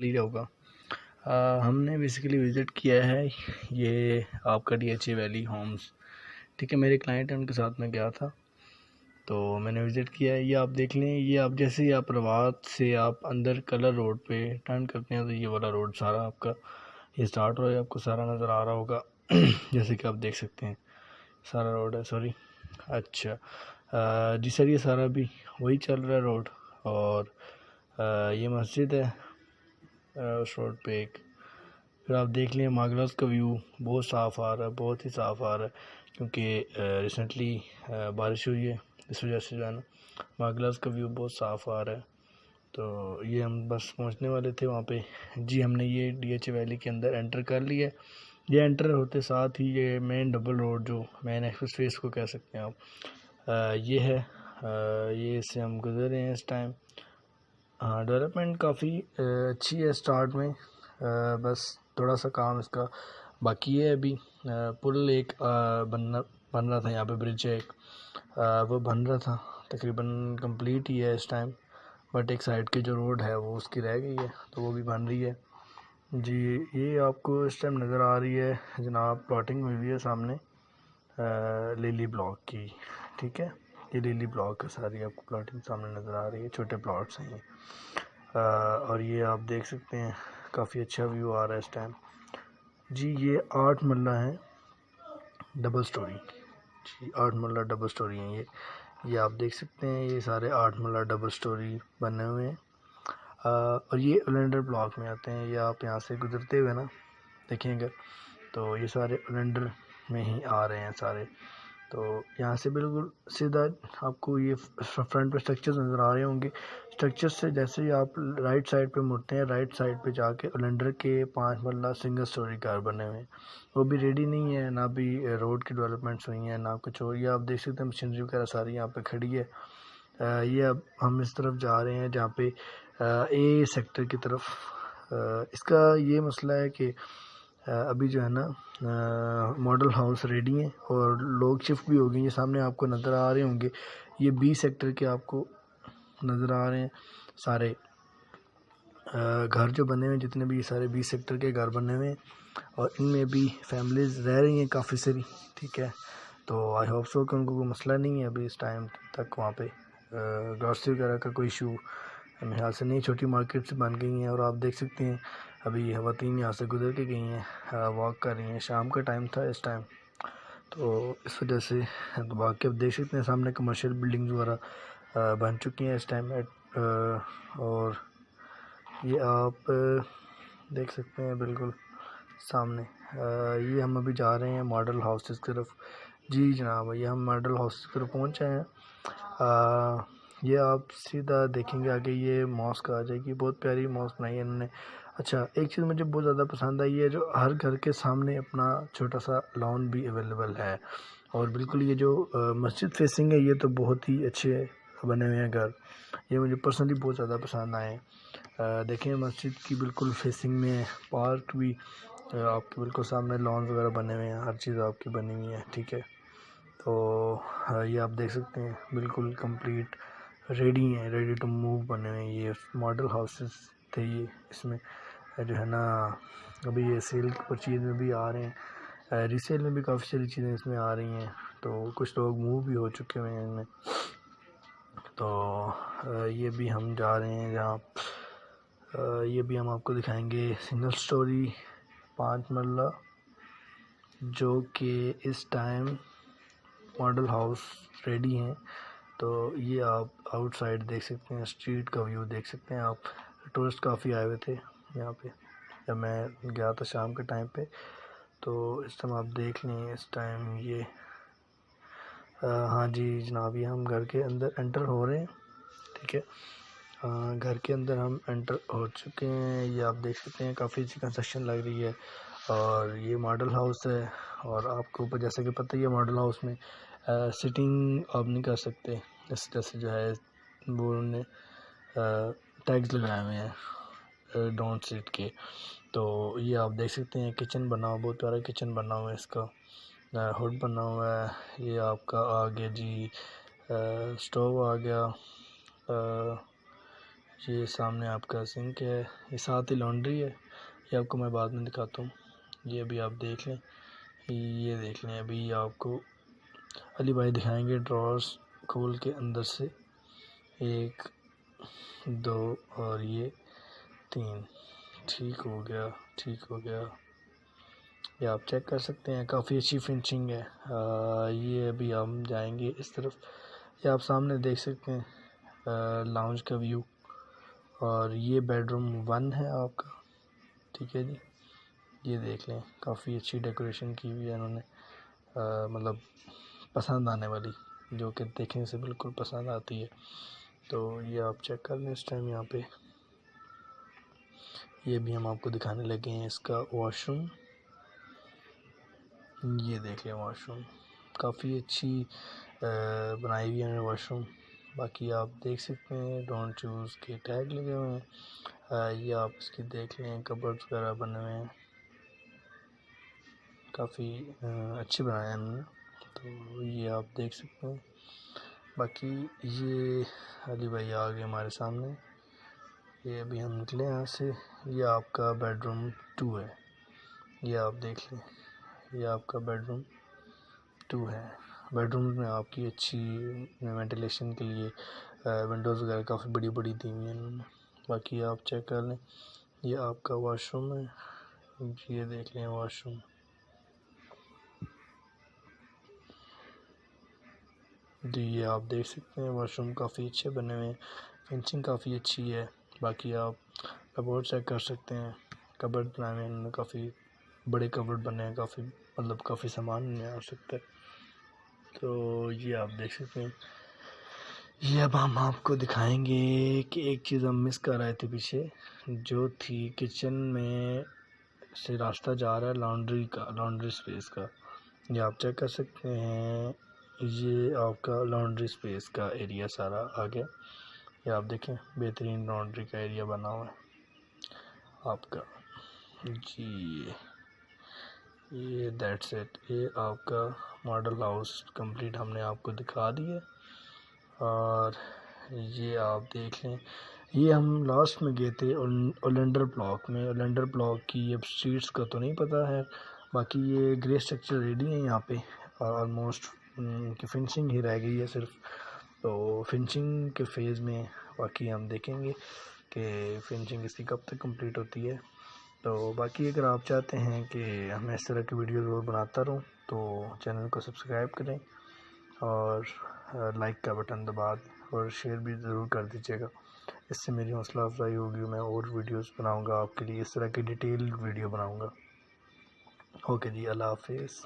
लिया होगा। हमने बेसिकली विज़िट किया है ये आपका DHA वैली होम्स। ठीक है, मेरे क्लाइंट हैं, उनके साथ मैं गया था तो मैंने विज़िट किया है। ये आप देख लें, ये आप जैसे ही आप प्रभात से आप अंदर कलर रोड पे टर्न करते हैं तो ये वाला रोड सारा आपका ये स्टार्ट हो रहा है, आपको सारा नज़र आ रहा होगा। जैसे कि आप देख सकते हैं सारा रोड है, सॉरी अच्छा जी सर, ये सारा भी वही चल रहा है रोड। और ये मस्जिद है उस रोड पे एक। फिर आप देख लें मागलास का व्यू बहुत साफ़ आ रहा है, बहुत ही साफ़ आ रहा है, क्योंकि रिसेंटली बारिश हुई है, इस वजह से जो है ना मागलास का व्यू बहुत साफ़ आ रहा है। तो ये हम बस पहुंचने वाले थे वहाँ पे जी। हमने ये DHA वैली के अंदर एंटर कर लिया। ये एंटर होते साथ ही ये मेन डबल रोड जो मेन एक्सप्रेस वे इसको कह सकते हैं आप, ये है। ये इससे हम गुजर रहे हैं इस टाइम। हाँ, डेवलपमेंट काफ़ी अच्छी है स्टार्ट में, बस थोड़ा सा काम इसका बाकी है अभी। पुल एक बन रहा था, यहाँ पे ब्रिज है एक, वो बन रहा था, तकरीबन कंप्लीट ही है इस टाइम। बट एक साइड की जो रोड है वो उसकी रह गई है, तो वो भी बन रही है जी। ये आपको इस टाइम नज़र आ रही है जनाब, प्लॉटिंग हुई हुई है सामने लिली ब्लॉक की। ठीक है, ये लिली ब्लॉक है सारी, आपको प्लॉटिंग सामने नज़र आ रही है, छोटे प्लॉट्स हैं ये। और ये आप देख सकते हैं काफ़ी अच्छा व्यू आ रहा है इस टाइम जी। ये 8 मरला है डबल स्टोरी जी, 8 मरला डबल स्टोरी हैं ये आप देख सकते हैं, ये सारे 8 मरला डबल स्टोरी बने हुए हैं। और ये ओलेंडर ब्लॉक में आते हैं। ये आप यहाँ से गुजरते हुए ना देखेंगे तो ये सारे ओलेंडर में ही आ रहे हैं सारे। तो यहाँ से बिल्कुल सीधा आपको ये फ्रंट पे स्ट्रक्चर्स नज़र आ रहे होंगे। स्ट्रक्चर से जैसे ही आप राइट साइड पे मुड़ते हैं, राइट साइड पे जाके ओलेंडर के 5 मरला सिंगल स्टोरी घर बने हुए हैं। वो भी रेडी नहीं है, ना भी रोड की डेवलपमेंट्स हुई हैं ना कुछ और। ये आप देख सकते हैं मशीनरी वगैरह सारी यहाँ पे खड़ी है। ये अब हम इस तरफ जा रहे हैं जहाँ पे A सेक्टर की तरफ। इसका ये मसला है कि अभी जो है ना मॉडल हाउस रेडी हैं और लोग शिफ्ट भी हो गए। ये सामने आपको नज़र आ रहे होंगे, ये B सेक्टर के आपको नज़र आ रहे हैं सारे घर जो बने हुए हैं, जितने भी ये सारे B सेक्टर के घर बने हुए हैं और इनमें भी फैमिलीज़ रह रही हैं काफ़ी सारी। ठीक है, तो आई होप सो कि उनको कोई मसला नहीं है अभी इस टाइम तक वहाँ पे ग्रॉसरी वगैरह का कोई इशू मेरे ख्याल से नहीं। छोटी मार्केट्स बन गई हैं और आप देख सकते हैं अभी ख़वातीन यहाँ से गुजर के गई हैं, वॉक कर रही हैं। शाम का टाइम था इस टाइम, तो इस वजह से तो बाकी आप देख सकते हैं सामने कमर्शियल बिल्डिंग्स वगैरह बन चुकी हैं इस टाइम। और ये आप देख सकते हैं बिल्कुल सामने। ये हम अभी जा रहे हैं मॉडल हाउसेस की तरफ जी जनाब। ये हम मॉडल हाउसेस की तरफ पहुँचे हैं। ये आप सीधा देखेंगे आगे ये मॉस्क आ जाएगी, बहुत प्यारी मॉस्क बनाई है इन्होंने। अच्छा, एक चीज़ मुझे बहुत ज़्यादा पसंद आई है, जो हर घर के सामने अपना छोटा सा लॉन भी अवेलेबल है। और बिल्कुल ये जो मस्जिद फेसिंग है, ये तो बहुत ही अच्छे बने हुए हैं घर। ये मुझे पर्सनली बहुत ज़्यादा पसंद आए। देखें मस्जिद की बिल्कुल फेसिंग में पार्क भी आपके बिल्कुल सामने लॉन्स वगैरह बने हुए हैं, हर चीज़ आपकी बनी हुई है। ठीक है, तो ये आप देख सकते हैं बिल्कुल कंप्लीट रेडी हैं, रेडी टू मूव बने हुए हैं। ये मॉडल हाउसेस थे ये, इसमें जो है ना अभी ये सेल परचेज में भी आ रहे हैं, रीसेल में भी काफ़ी सारी चीज़ें इसमें आ रही हैं। तो कुछ लोग मूव भी हो चुके हुए हैं इनमें। तो ये भी हम जा रहे हैं जहाँ ये भी हम आपको दिखाएंगे सिंगल स्टोरी 5 मरला, जो कि इस टाइम मॉडल हाउस रेडी हैं। तो ये आप आउटसाइड देख सकते हैं, स्ट्रीट का व्यू देख सकते हैं आप। टूरिस्ट काफ़ी आए हुए थे यहाँ पे जब मैं गया था शाम के टाइम पे। तो इस टाइम आप देख लें, इस टाइम ये हाँ जी जनाब, ये हम घर के अंदर एंटर हो रहे हैं। ठीक है, घर के अंदर हम एंटर हो चुके हैं। ये आप देख सकते हैं काफ़ी अच्छी कंस्ट्रक्शन लग रही है और ये मॉडल हाउस है। और आपको ऊपर जैसे कि पता ही है मॉडल हाउस में सिटिंग आप नहीं कर सकते, इस तरह से जो है वो उन्होंने टैग्स लगाए हुए हैं डोंट सिट के। तो ये आप देख सकते हैं किचन बना हुआ, बहुत प्यारा किचन बना हुआ है, इसका हुड बना हुआ है। ये आपका आ गया जी स्टोव आ गया, ये सामने आपका सिंक है, ये साथ ही लॉन्ड्री है, ये आपको मैं बाद में दिखाता हूँ। ये अभी आप देख लें, ये देख लें। अभी आपको अली भाई दिखाएंगे ड्रॉर्स खोल के अंदर से 1 2 और ये 3। ठीक हो गया, ठीक हो गया। ये आप चेक कर सकते हैं, काफ़ी अच्छी फिनिशिंग है। ये अभी हम जाएंगे इस तरफ, ये आप सामने देख सकते हैं लाउंज का व्यू। और ये बेडरूम 1 है आपका, ठीक है जी। ये देख लें, काफ़ी अच्छी डेकोरेशन की हुई है इन्होंने, मतलब पसंद आने वाली, जो कि देखने से बिल्कुल पसंद आती है। तो ये आप चेक कर लें इस टाइम यहाँ पे। ये भी हम आपको दिखाने लगे हैं इसका वॉशरूम। ये देख लें वॉशरूम, काफ़ी अच्छी बनाई हुई है वॉशरूम। बाकी आप देख सकते हैं डोंट चूज़ के टैग लगे हुए हैं। ये आप इसकी देख लें, कबर्ड्स वगैरह बने हुए हैं, काफ़ी अच्छे बनाए हैं उन्होंने। तो ये आप देख सकते हैं। बाकी ये अली भाई आ गए हमारे सामने, ये अभी हम निकले यहाँ से। ये आपका बेडरूम 2 है, ये आप देख लें, ये आपका बेडरूम 2 है। बेडरूम में आपकी अच्छी वेंटिलेशन के लिए विंडोज़ वगैरह काफ़ी बड़ी बड़ी दी हुई हैं उन्होंने। बाकी आप चेक कर लें, ये आपका वॉशरूम है, ये देख लें वॉशरूम। जी ये आप देख सकते हैं वॉशरूम काफ़ी अच्छे बने हुए हैं, फिनिशिंग काफ़ी अच्छी है। बाकी आप कबर्ड चेक कर सकते हैं, कबर्ड बनाए हुए हैं, काफ़ी बड़े कबर्ड बने हैं, काफ़ी मतलब काफ़ी सामान में आ सकता है। तो ये आप देख सकते हैं। ये अब हम आपको दिखाएंगे कि एक चीज़ हम मिस कर रहे थे पीछे, जो थी किचन में से रास्ता जा रहा है लॉन्ड्री का, लॉन्ड्री स्पेस का। ये आप चेक कर सकते हैं, ये आपका लॉन्ड्री स्पेस का एरिया सारा आ गया। ये आप देखें, बेहतरीन लॉन्ड्री का एरिया बना हुआ है आपका जी। ये दैट्स इट, ये आपका मॉडल हाउस कंप्लीट हमने आपको दिखा दिया। और ये आप देख लें, ये हम लास्ट में गए थे ओलेंडर ब्लॉक में। ओलेंडर ब्लॉक की अब स्ट्रीट्स का तो नहीं पता है, बाकी ये ग्रे स्ट्रक्चर रेडी है यहाँ पे, ऑलमोस्ट की फिनिशिंग ही रह गई है सिर्फ। तो फिनिशिंग के फेज़ में बाकी हम देखेंगे कि फिनिशिंग इसकी कब तक कंप्लीट होती है। तो बाकी अगर आप चाहते हैं कि मैं इस तरह की वीडियो ज़रूर बनाता रहूँ, तो चैनल को सब्सक्राइब करें और लाइक का बटन दबा दें और शेयर भी ज़रूर कर दीजिएगा। इससे मेरी हौसला अफजाई होगी, मैं और वीडियोस बनाऊंगा आपके लिए, इस तरह की डिटेल वीडियो बनाऊंगा। ओके जी, अल्लाह हाफिज़।